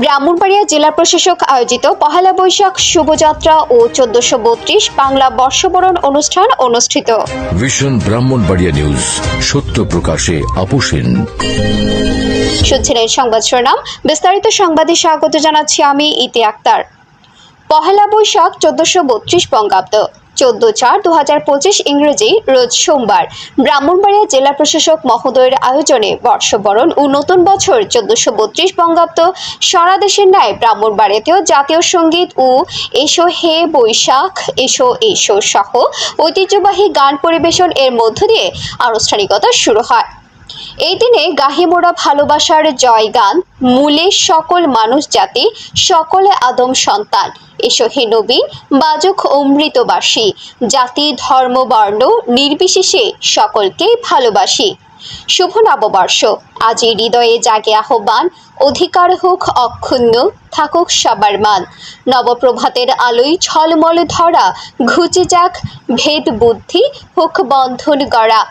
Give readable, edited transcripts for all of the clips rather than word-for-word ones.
ব্রাহ্মণবাড়িয়া জেলা প্রশাসক আয়োজিত পহেলা বৈশাখ শুভযাত্রা ও 1432 বাংলা বর্ষবরণ অনুষ্ঠান অনুষ্ঠিত। ভিশন ব্রাহ্মণবাড়িয়া নিউজ, সত্য প্রকাশে আপোষহীন। শুনছিলেন সংবাদ শিরোনাম, বিস্তারিত সংবাদে স্বাগত জানাচ্ছি আমি ইতি আক্তার। পহেলা বৈশাখ 1432 বঙ্গাব্দ 14/4/2025 ইংরেজি রোজ সোমবার ব্রাহ্মণবাড়িয়া জেলা প্রশাসক মহোদয়ের আয়োজনে বর্ষবরণ ও নতুন বছর 1432 বঙ্গাব্দ সারা দেশের ন্যায় ব্রাহ্মণবাড়িয়াতেও জাতীয় সঙ্গীত ও এসো হে বৈশাখ এসো এসো সহ ঐতিহ্যবাহী গান পরিবেশন এর মধ্য দিয়ে আনুষ্ঠানিকতা শুরু হয়। এই দিনে গাহি মোরা ভালোবাসার জয় গান, মূলে সকল মানুষ জাতি, সকলে আদম সন্তান, এসো হে নবীন বাজক অমৃতবাসী, জাতি ধর্ম বর্ণ নির্বিশেষে সকলকেই ভালোবাসি। শুভ নববর্ষ, আজি হৃদয়ে জাগে আহ্বান, অধিকার হোক অক্ষুণ্ণ থাকুক সবার মান। নবপ্রভাতের আলোয় ঝলমল ধরা, ঘুচে যাক ভেদ বুদ্ধি, হোক বন্ধন গড়া।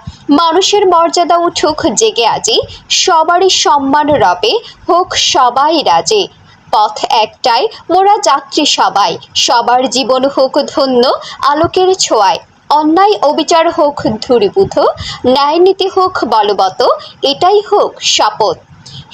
মানুষের মর্যাদা উঠুক জেগে আজি, সবারই সম্মান রবে, হোক সবাই রাজে। পথ একটাই, মোরা যাত্রী সবাই, সবার জীবন হোক ধন্য আলোকের ছোঁয়ায়। অন্যায় অবিচার হোক ধূরীভূত, ন্যায় নীতি হোক বলবৎ, এটাই হোক শপথ।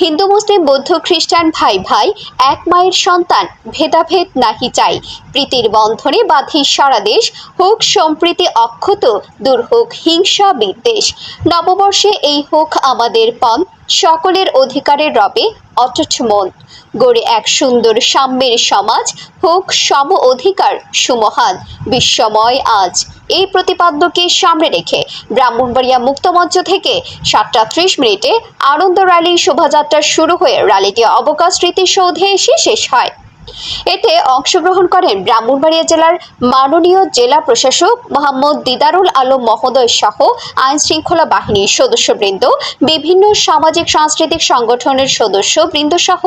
হিন্দু মুসলিম বৌদ্ধ খ্রিস্টান ভাই ভাই, এক মায়ের সন্তান, ভেদাভেদ নাহি চাই। প্রীতির বন্ধনে বাঁধি সারা দেশ, হোক সম্প্রীতি অক্ষত, দূর হোক হিংসা বিদ্বেষ। নববর্ষে এই হোক আমাদের পণ, সকলের অধিকারের রবে অটুট মন। গড়ে এক সুন্দর সাম্যের সমাজ, হোক সম অধিকার সুমহান বিশ্বময় আজ। এই প্রতিপাদ্যকে সামনে রেখে ব্রাহ্মণবাড়িয়া মুক্তমঞ্চ থেকে 7:30 আনন্দ র্যালি শোভাযাত্রা শুরু হয়ে র্যালিটি অবকাশ স্মৃতিসৌধে এসে শেষ হয়। এতে অংশগ্রহণ করেন ব্রাহ্মণবাড়িয়া জেলার মাননীয় জেলা প্রশাসক মোহাম্মদ দিদারুল আলম মহোদয় সহ আইন শৃঙ্খলা বাহিনীর সদস্যবৃন্দ, বিভিন্ন সামাজিক সাংস্কৃতিক সংগঠনের সদস্যবৃন্দ সহ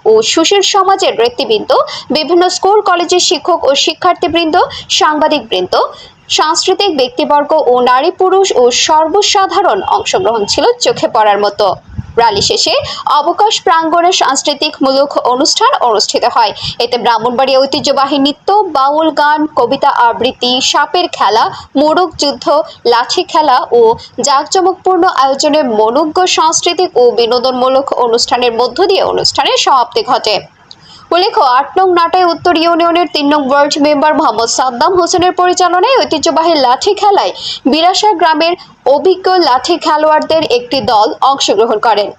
ও সুশীল সমাজের ব্যক্তিবৃন্দ, বিভিন্ন স্কুল কলেজের শিক্ষক ও শিক্ষার্থীবৃন্দ, সাংবাদিকবৃন্দ, সাংস্কৃতিক ব্যক্তিবর্গ ও নারী পুরুষ ও সর্বসাধারণ অংশগ্রহণ ছিল চোখে পড়ার মতো। র্যালি শেষে অবকাশ প্রাঙ্গণে সাংস্কৃতিকমূলক অনুষ্ঠান অনুষ্ঠিত হয়। এতে ব্রাহ্মণবাড়িয়া ঐতিহ্যবাহী নৃত্য, বাউল গান, কবিতা আবৃত্তি, সাপের খেলা, মোরগ যুদ্ধ, লাঠি খেলা ও জাঁকজমকপূর্ণ আয়োজনে মনোজ্ঞ সাংস্কৃতিক ও বিনোদনমূলক অনুষ্ঠানের মধ্য দিয়ে অনুষ্ঠানের সমাপ্তি ঘটে। উল্লেখ্য, 8 নং নাটাই উত্তর ইউনিয়নের 3 নং ওয়ার্ড মেম্বার মোহাম্মদ সাদ্দাম হোসেনের পরিচালনায় ঐতিহ্যবাহী লাঠি খেলায় বিরাসা গ্রামের অভিজ্ঞ লাঠি খেলোয়াড়দের একটি দল অংশগ্রহণ করেন।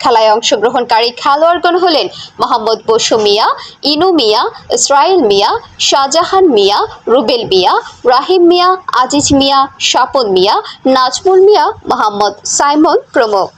খেলায় অংশগ্রহণকারী খেলোয়াড়গণ হলেন মোহাম্মদ বসু মিয়া, ইনু মিয়া, ইসরাইল মিয়া, শাহজাহান মিয়া, রুবেল মিয়া, রাহিম মিয়া, আজিজ মিয়া, স্বপন মিয়া, নাজমুল মিয়া, মোহাম্মদ সাইমন প্রমুখ।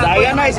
জায়গা নাই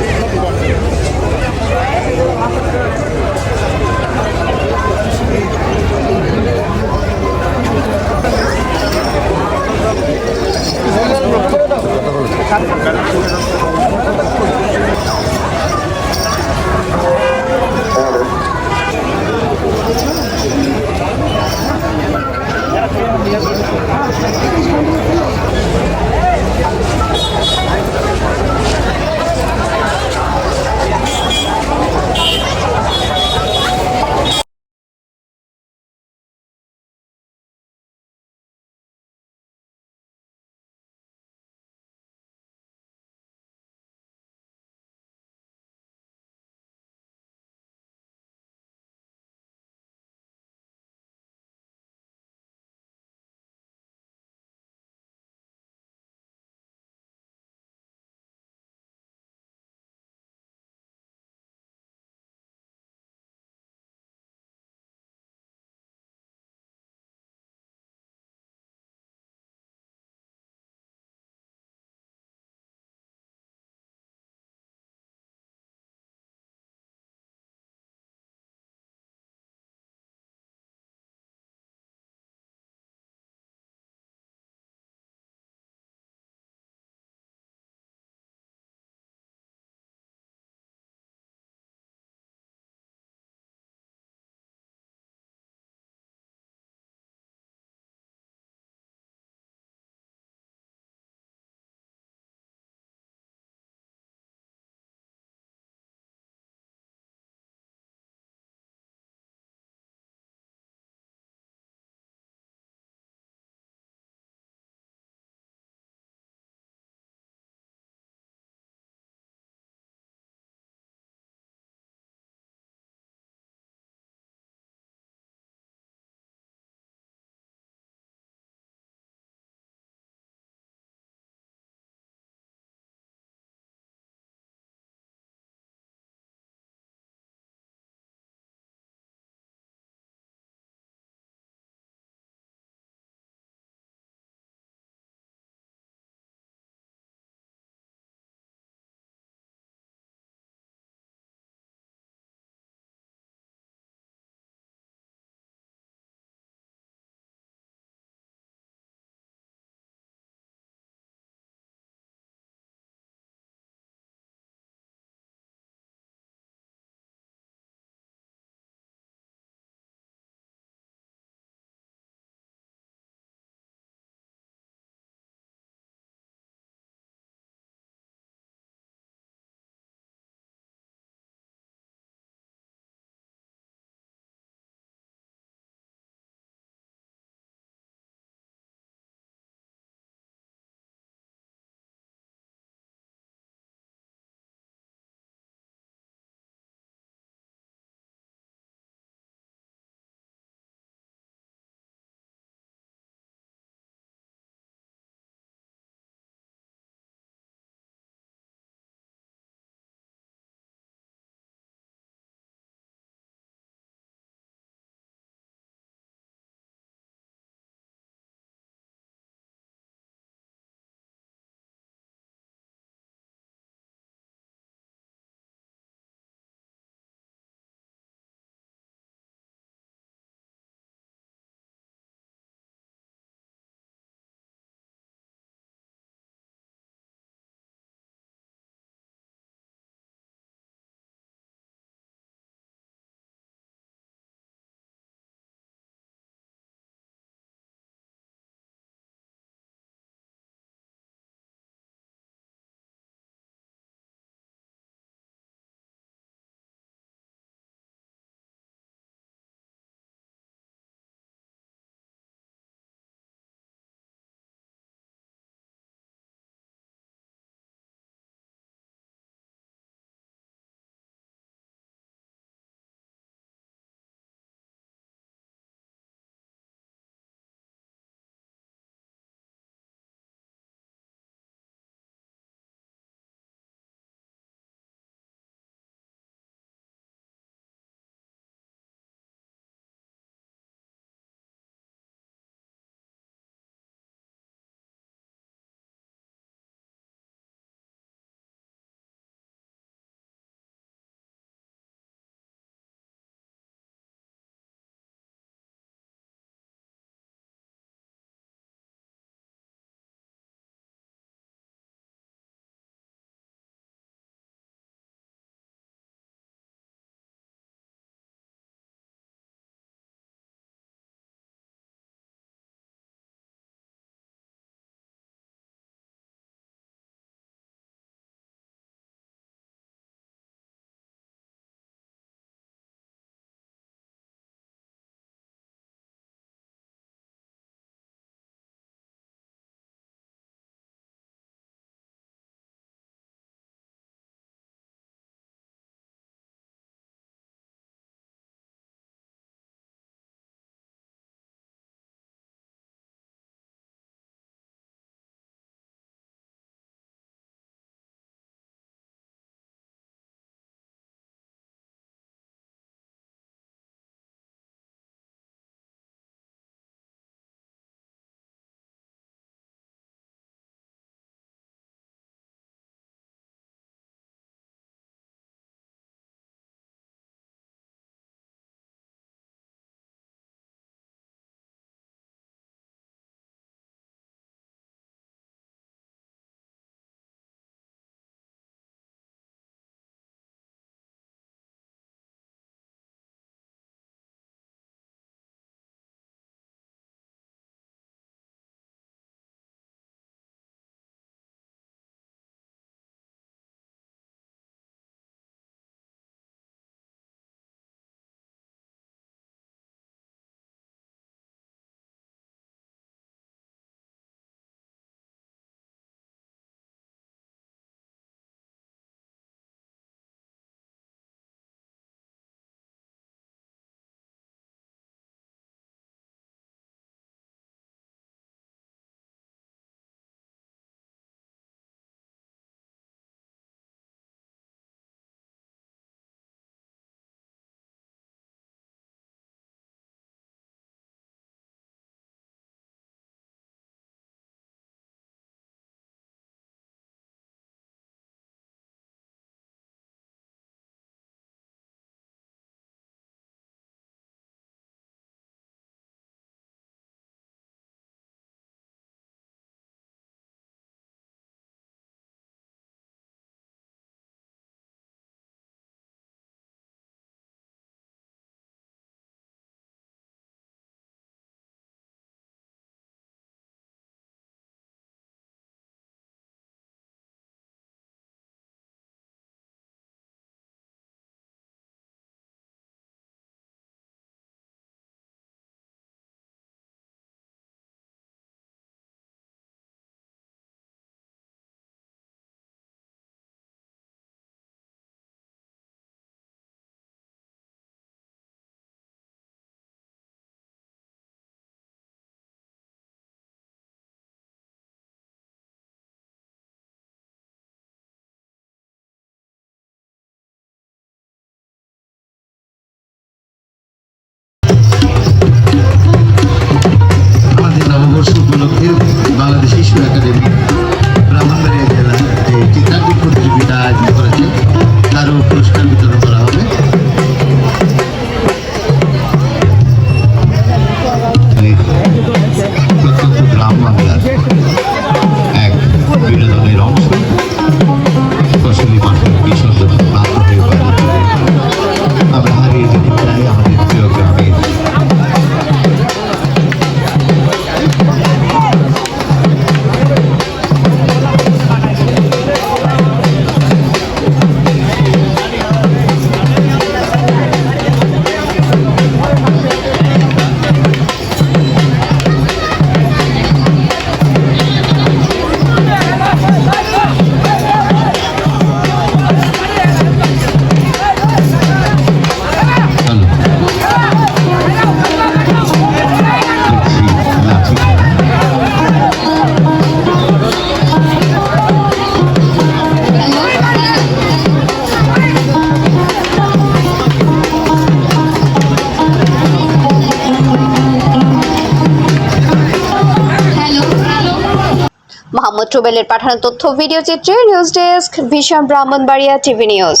ট্রুবেলের পাঠানো তথ্য ভিডিও চিত্রে news desk vision Brahmanbaria TV news.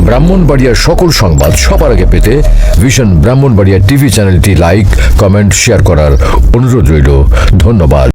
ব্রাহ্মণবাড়িয়ার সকল সংবাদ সবার আগে পেতে ভিশন ব্রাহ্মণবাড়িয়া টিভি চ্যানেলটি লাইক, কমেন্ট, শেয়ার করার অনুরোধ রইল। ধন্যবাদ।